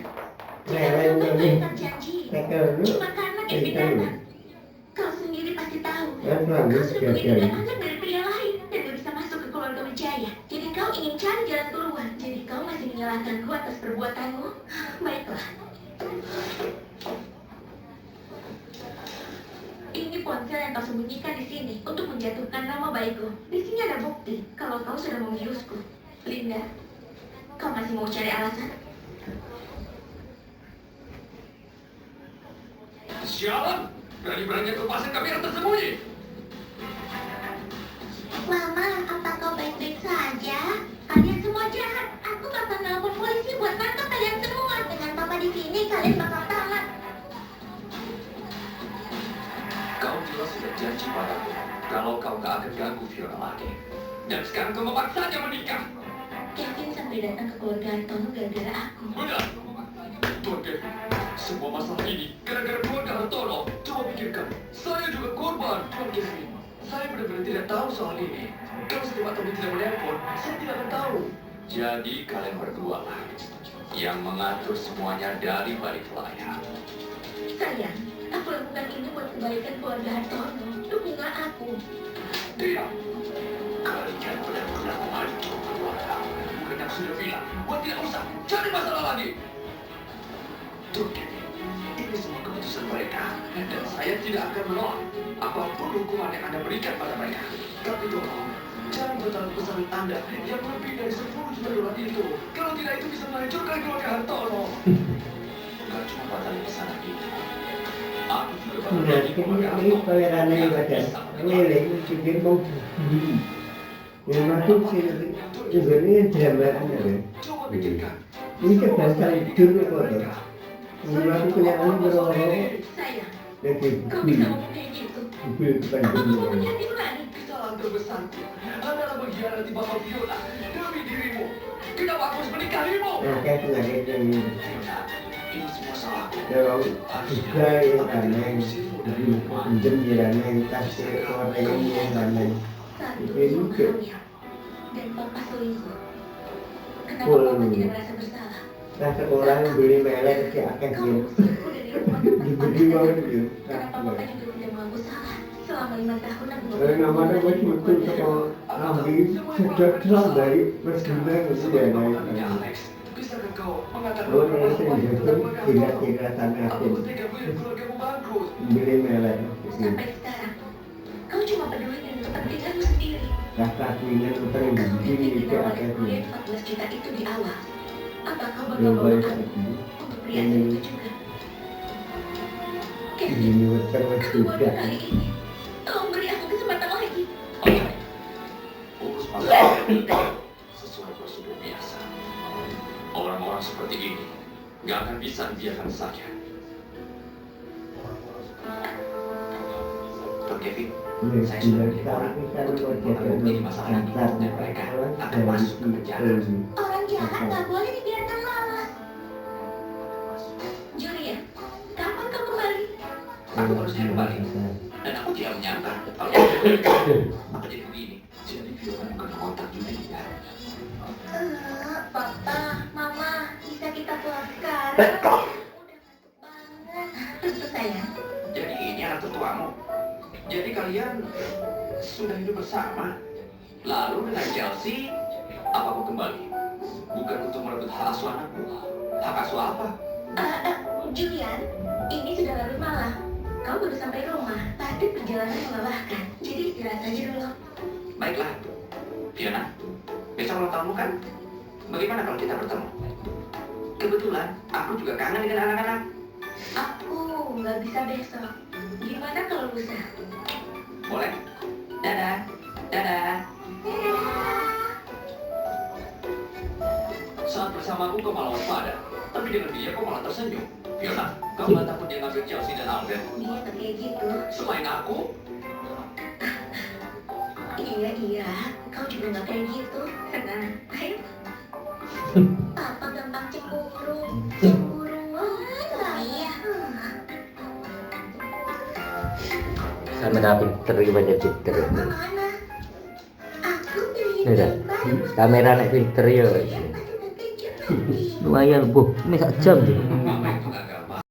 jika kau membayar janji, cuma karena Kevin datang. Kau sendiri pasti tahu. Kan Kau bagus sudah begitu kira-kira. anak dari pria lain dan gak bisa masuk ke keluarga Wijaya. Jadi kau ingin cari jalan keluar. Jadi kau masih menyalahkanku atas perbuatanmu. Baiklah. Ini ponsel yang kau sembunyikan di sini untuk menjatuhkan nama baikku. Di sini ada bukti kalau kau sudah membiusku. Linda, kau masih mau cari alasan? Sialan! Berani-beraninya kau pasang kamera tersembunyi! Dan sekarang kau memaksanya menikah. Kevin sampai datang ke keluarga Hartono gara-gara aku. Benar. Tuan Kevin, semua masalah ini gara-gara keluarga Hartono. Coba pikirkan, saya juga korban. Tuan Kevin, saya benar-benar tidak tahu soal ini. Kalau setiap Tommy tidak menelpon, saya tidak akan tahu. Jadi kalian berdua lah yang mengatur semuanya dari balik layar. Sayang, aku lakukan ini buat kebaikan keluarga Hartono. Dukungan aku. Tidak. Kalian benar-benar menghancur keluarga. Bukan yang sudah bilang, buat tidak usah cari masalah lagi. Tuh, Kevin, ini semua keputusan mereka. Dan saya tidak akan menolak apapun hukuman yang Anda berikan pada mereka. Tapi tolong, jangan bertaruh pesan Anda yang lebih dari 10 juta dolar itu. Kalau tidak, itu bisa menghancurkan keluarga Hartono. Bukan cuma batalin pesanan itu. Aku juga bakal Nah, bagi keluarga ini Hartono. pangeran ini badan. Ini pikir mau beli. Yang masuk sini sebenarnya drama kan. Coba pikirkan. Ini kan bahasa dulu kok. Ini aku punya anak berapa? Sayang, Jadi kau bisa ngomong kayak gitu. beli depan Kamu dulu. punya hati nurani. Kesalahan terbesarku adalah mengkhianati Bapak Viola demi dirimu. Kenapa aku harus menikahimu? Nah, kayak penyakit ini. Viola, ini semua salahku. Kalau juga yang aneh, jadi pinjam jirana yang kasih orang ini yang aneh. Satu, Ini mama juga. hamil. Dan papa selingkuh. Kenapa Full. papa tidak merasa bersalah? Rasa orang beli melek ke akan Kamu dia. selingkuh dari rumah tempat Dibeli papa mau kerja. dia. Kenapa papa juga tidak mengaku salah? Selama 5 tahun aku Kalau namanya gue betul sama ambil sudah terang dari berguna itu dia naik. Alex, bisakah kau mengatakan Kalau yang sendiri tidak tanah aku tega melihat keluargamu bangkrut? beli melek. Sampai sekarang, kau cuma peduli dengan kepentinganmu sendiri. Rasa ingin utang Kamu begini tidak ke menawarkan akan proyek dia. 14 juta itu di awal. Apa kau bakal Belum bawa baik aku lagi. untuk pria itu juga? Kevin, Ini utang aku bodoh sudah. kali ini. Tolong beri aku kesempatan lagi. Oke. Urus masalah sesuai prosedur biasa. Orang-orang seperti ini gak akan bisa dibiarkan saja. Tuan Kevin, Ini saya sudah sudah melihat tahu orang kita untuk mengerjakan mengakhiri masalah ini antar dan mereka akan dari masuk ke penjara. itu. Orang jahat nggak boleh dibiarkan lolos. Julian, kapan kau kembali? Aku baru saja kembali dan aku tidak menyangka kalau apa jadi begini. Jadi Viola bukan kontak juga ya. Papa, Mama, bisa kita pulang sekarang? Udah ngantuk banget. Tentu sayang. Jadi ini anak tetuamu. Jadi kalian sudah hidup bersama. Lalu dengan Chelsea, apa kau kembali? Bukan untuk merebut hak asuh anakku. Hak asuh apa? Julian, ini sudah larut malam. Kau baru sampai rumah. Pasti perjalanan melelahkan. Jadi istirahat saja dulu. Baiklah. Fiona, besok ulang tahunmu kan? Bagaimana kalau kita bertemu? Kebetulan, aku juga kangen dengan anak-anak. Aku nggak bisa besok. Gimana kalau lusa? Boleh? Dadah. Dadah. Saat bersamaku kau malah waspada. Tapi dengan dia kau malah tersenyum. Fiona, kau nggak takut dia ngambil Chelsea dan Albert? Dia nggak kayak gitu. Selain aku, Iya, kau juga nggak kayak gitu. Tenang, ayo. Papa gampang cemburuan lah ya. Kamera pinter gimana pinter. Mama mana? Aku pilih Ini dah. Kamera nak pinter ya. Pasti nanti Lumayan bu, ini sak jam je.